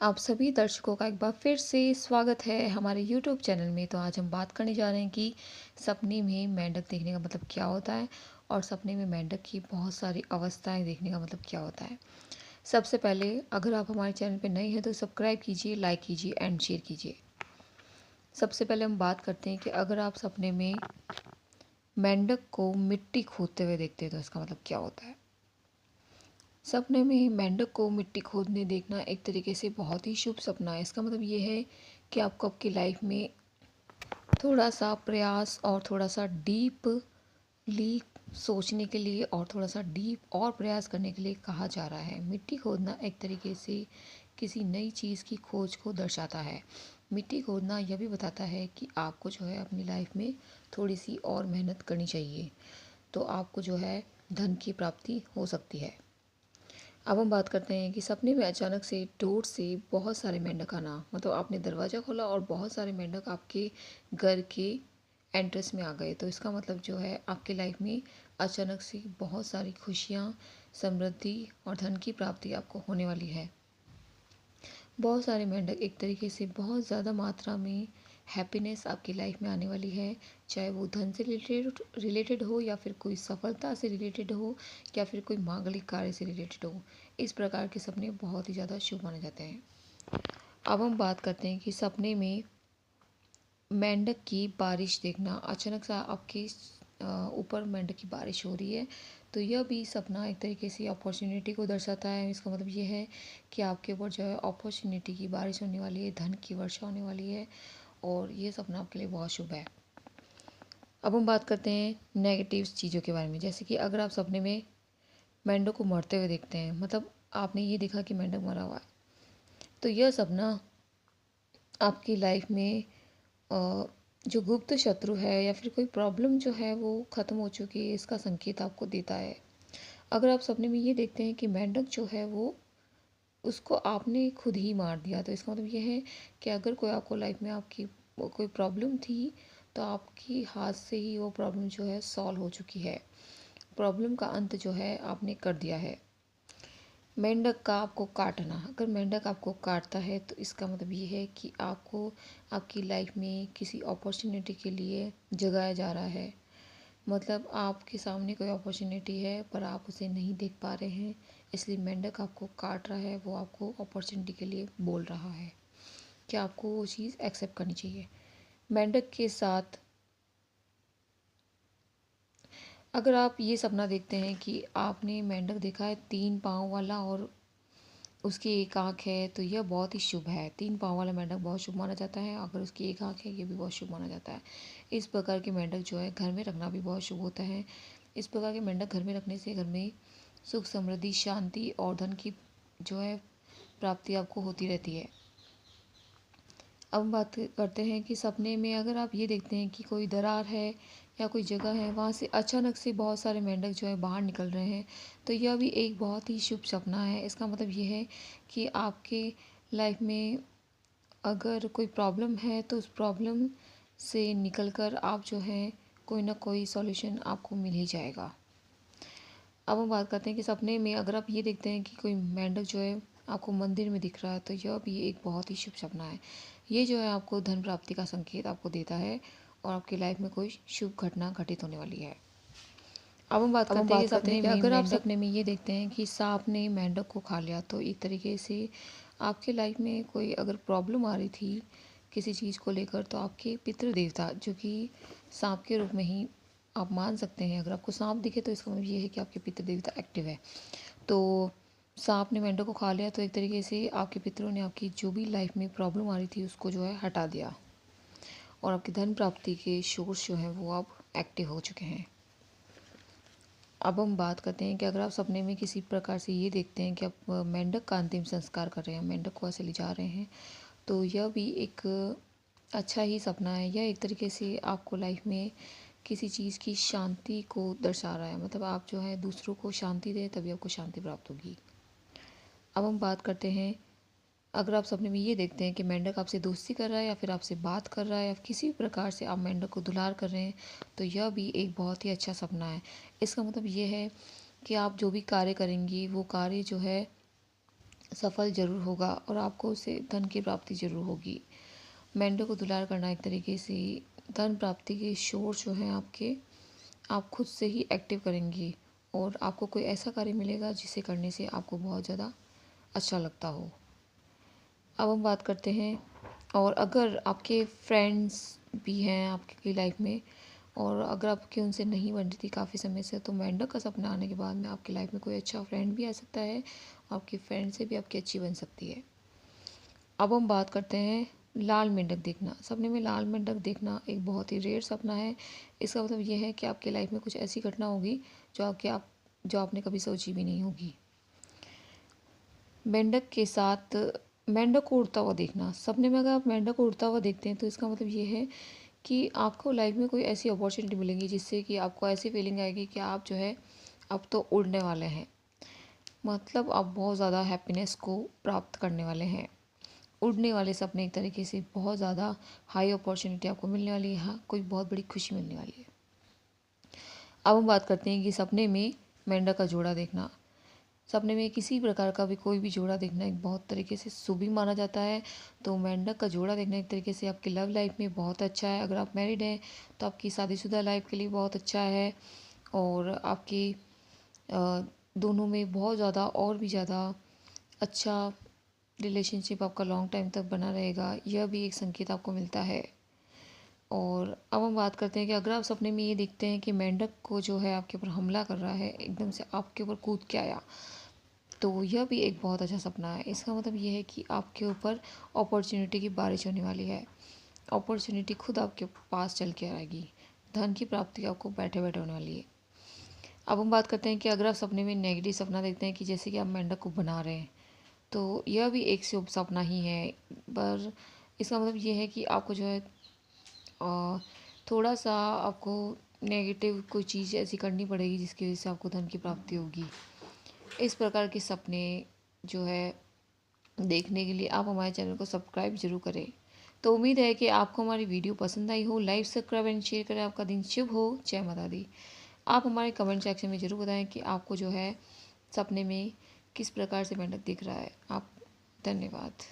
आप सभी दर्शकों का एक बार फिर से स्वागत है हमारे यूट्यूब चैनल में। तो आज हम बात करने जा रहे हैं कि सपने में मेंढक देखने का मतलब क्या होता है और सपने में मेंढक की बहुत सारी अवस्थाएं देखने का मतलब क्या होता है। सबसे पहले अगर आप हमारे चैनल पर नए हैं तो सब्सक्राइब कीजिए, लाइक कीजिए एंड शेयर कीजिए। सबसे पहले हम बात करते हैं कि अगर आप सपने में मेंढक को मिट्टी खोदते हुए देखते हैं तो इसका मतलब क्या होता है। सपने में मेंढक को मिट्टी खोदने देखना एक तरीके से बहुत ही शुभ सपना है। इसका मतलब ये है कि आपको आपकी लाइफ में थोड़ा सा प्रयास और थोड़ा सा डीपली सोचने के लिए और थोड़ा सा डीप और प्रयास करने के लिए कहा जा रहा है। मिट्टी खोदना एक तरीके से किसी नई चीज़ की खोज को दर्शाता है। मिट्टी खोदना यह भी बताता है कि आपको जो है अपनी लाइफ में थोड़ी सी और मेहनत करनी चाहिए, तो आपको जो है धन की प्राप्ति हो सकती है। अब हम बात करते हैं कि सपने में अचानक से दूर से बहुत सारे मेंढक आना, मतलब आपने दरवाज़ा खोला और बहुत सारे मेंढक आपके घर के एंट्रेंस में आ गए, तो इसका मतलब जो है आपके लाइफ में अचानक से बहुत सारी खुशियाँ, समृद्धि और धन की प्राप्ति आपको होने वाली है। बहुत सारे मेंढक एक तरीके से बहुत ज़्यादा मात्रा में हैप्पीनेस आपकी लाइफ में आने वाली है, चाहे वो धन से रिलेटेड रिलेटेड हो या फिर कोई सफलता से रिलेटेड हो या फिर कोई मांगलिक कार्य से रिलेटेड हो। इस प्रकार के सपने बहुत ही ज़्यादा शुभ माने जाते हैं। अब हम बात करते हैं कि सपने में मेंढक की बारिश देखना, अचानक से आपके ऊपर मेंढक की बारिश हो रही है, तो यह भी सपना एक तरीके से अपॉर्चुनिटी को दर्शाता है। इसका मतलब ये है कि आपके ऊपर जो है अपॉर्चुनिटी की बारिश होने वाली है, धन की वर्षा होने वाली है और ये सपना आपके लिए बहुत शुभ है। अब हम बात करते हैं नेगेटिव चीज़ों के बारे में, जैसे कि अगर आप सपने में मेंढक को मरते हुए देखते हैं, मतलब आपने ये देखा कि मेंढक मरा हुआ है, तो यह सपना आपकी लाइफ में जो गुप्त शत्रु है या फिर कोई प्रॉब्लम जो है वो ख़त्म हो चुकी है, इसका संकेत आपको देता है। अगर आप सपने में ये देखते हैं कि मेंढक जो है वो उसको आपने खुद ही मार दिया, तो इसका मतलब ये है कि अगर कोई आपको लाइफ में आपकी कोई प्रॉब्लम थी तो आपकी हाथ से ही वो प्रॉब्लम जो है सॉल्व हो चुकी है। प्रॉब्लम का अंत जो है आपने कर दिया है। मेंढक का आपको काटना, अगर मेंढक आपको काटता है तो इसका मतलब ये है कि आपको आपकी लाइफ में किसी अपॉर्चुनिटी के लिए जगाया जा रहा है। मतलब आपके सामने कोई अपॉर्चुनिटी है पर आप उसे नहीं देख पा रहे हैं, इसलिए मेंढक आपको काट रहा है, वो आपको अपॉर्चुनिटी के लिए बोल रहा है कि आपको वो चीज़ एक्सेप्ट करनी चाहिए। मेंढक के साथ अगर आप ये सपना देखते हैं कि आपने मेंढक देखा है 3 पाँव वाला और उसकी एक आँख है, तो यह बहुत ही शुभ है। 3 पाँव वाला मेंढक बहुत शुभ माना जाता है, अगर उसकी एक आँख है ये भी बहुत शुभ माना जाता है। इस प्रकार के मेंढक जो है घर में रखना भी बहुत शुभ होता है। इस प्रकार के मेंढक घर में रखने से घर में सुख, समृद्धि, शांति और धन की जो है प्राप्ति आपको होती रहती है। अब हम बात करते हैं कि सपने में अगर आप ये देखते हैं कि कोई दरार है या कोई जगह है, वहाँ से अचानक से बहुत सारे मेंढक जो है बाहर निकल रहे हैं, तो यह भी एक बहुत ही शुभ सपना है। इसका मतलब ये है कि आपके लाइफ में अगर कोई प्रॉब्लम है तो उस प्रॉब्लम से निकल कर आप जो है कोई ना कोई सॉल्यूशन आपको मिल ही जाएगा। अब हम बात करते हैं कि सपने में अगर आप ये देखते हैं कि कोई मेंढक जो है आपको मंदिर में दिख रहा है, तो यह भी एक बहुत ही शुभ सपना है। ये जो है आपको धन प्राप्ति का संकेत आपको देता है और आपकी लाइफ में कोई शुभ घटना घटित होने वाली है। अब हम बात करते हैं कि सपने में अगर आप सपने में ये देखते हैं कि सांप ने मेंढक को खा लिया, तो एक तरीके से आपके लाइफ में कोई अगर प्रॉब्लम आ रही थी किसी चीज़ को लेकर, तो आपके पितृ देवता जो कि सांप के रूप में ही आप मान सकते हैं, अगर आपको सांप दिखे तो इसका मतलब ये है कि आपके पितृ देवता एक्टिव है। तो सांप ने मेंढक को खा लिया, तो एक तरीके से आपके पितरों ने आपकी जो भी लाइफ में प्रॉब्लम आ रही थी उसको जो है हटा दिया और आपकी धन प्राप्ति के सोर्स जो हैं वो अब एक्टिव हो चुके हैं। अब हम बात करते हैं कि अगर आप सपने में किसी प्रकार से ये देखते हैं कि आप मेंढक का अंतिम संस्कार कर रहे हैं, मेंढक को ऐसे ले जा रहे हैं, तो यह भी एक अच्छा ही सपना है। यह एक तरीके से आपको लाइफ में किसी चीज़ की शांति को दर्शा रहा है, मतलब आप जो है दूसरों को शांति दें तभी आपको शांति प्राप्त होगी। अब हम बात करते हैं, अगर आप सपने में ये देखते हैं कि मेंढक आपसे दोस्ती कर रहा है या फिर आपसे बात कर रहा है या किसी भी प्रकार से आप मेंढक को दुलार कर रहे हैं, तो यह भी एक बहुत ही अच्छा सपना है। इसका मतलब ये है कि आप जो भी कार्य करेंगी वो कार्य जो है सफल ज़रूर होगा और आपको उससे धन की प्राप्ति ज़रूर होगी। मेंढक को दुलार करना एक तरीके से धन प्राप्ति के सोर्स जो हैं आपके, आप खुद से ही एक्टिव करेंगी और आपको कोई ऐसा कार्य मिलेगा जिसे करने से आपको बहुत ज़्यादा अच्छा लगता हो। अब हम बात करते हैं, और अगर आपके फ्रेंड्स भी हैं आपकी लाइफ में और अगर आपकी उनसे नहीं बन रही थी काफ़ी समय से, तो मेंढक का सपना आने के बाद में आपकी लाइफ में कोई अच्छा फ्रेंड भी आ सकता है। आपकी फ्रेंड से भी आपकी अच्छी बन सकती है। अब हम बात करते हैं लाल मेंढक देखना। सपने में लाल मेंढक देखना एक बहुत ही रेयर सपना है। इसका मतलब ये है कि आपकी लाइफ में कुछ ऐसी घटना होगी जो आपने कभी सोची भी नहीं होगी। मेंढक के साथ मेंढक को उड़ता हुआ देखना। सपने में अगर आप मेंढक को उड़ता हुआ देखते हैं तो इसका मतलब ये है कि आपको लाइफ में कोई ऐसी अपॉर्चुनिटी मिलेगी जिससे कि आपको ऐसी फीलिंग आएगी कि आप जो है अब तो उड़ने वाले हैं। मतलब आप बहुत ज़्यादा हैप्पीनेस को प्राप्त करने वाले हैं। उड़ने वाले सपने एक तरीके से बहुत ज़्यादा हाई अपॉर्चुनिटी आपको मिलने वाली है। हाँ, कोई बहुत बड़ी खुशी मिलने वाली है। अब हम बात करते हैं कि सपने में मेंढक का जोड़ा देखना। सपने में किसी प्रकार का भी कोई भी जोड़ा देखना एक बहुत तरीके से शुभ ही माना जाता है। तो मेंढक का जोड़ा देखना एक तरीके से आपकी लव लाइफ में बहुत अच्छा है। अगर आप मैरिड हैं तो आपकी शादीशुदा लाइफ के लिए बहुत अच्छा है, और आपकी दोनों में बहुत ज़्यादा और भी ज़्यादा अच्छा रिलेशनशिप आपका लॉन्ग टाइम तक बना रहेगा, यह भी एक संकेत आपको मिलता है। और अब हम बात करते हैं कि अगर आप सपने में ये देखते हैं कि मेंढक को जो है आपके ऊपर हमला कर रहा है, एकदम से आपके ऊपर कूद के आया, तो यह भी एक बहुत अच्छा सपना है। इसका मतलब ये है कि आपके ऊपर अपॉर्चुनिटी की बारिश होने वाली है। अपॉर्चुनिटी खुद आपके पास चल के आएगी। धन की प्राप्ति आपको बैठे बैठे होने वाली है। अब हम बात करते हैं कि अगर आप सपने में नेगेटिव सपना देखते हैं कि जैसे कि आप मेंढक को बना रहे हैं, तो यह भी एक शुभ सपना ही है। पर इसका मतलब ये है कि आपको जो है थोड़ा सा आपको नेगेटिव कोई चीज़ ऐसी करनी पड़ेगी जिसकी वजह से आपको धन की प्राप्ति होगी। इस प्रकार के सपने जो है देखने के लिए आप हमारे चैनल को सब्सक्राइब जरूर करें। तो उम्मीद है कि आपको हमारी वीडियो पसंद आई हो। लाइक, सब्सक्राइब एंड शेयर करें। आपका दिन शुभ हो। जय माता दी। आप हमारे कमेंट सेक्शन में ज़रूर बताएं कि आपको जो है सपने में किस प्रकार से मेंढक दिख रहा है। आप धन्यवाद।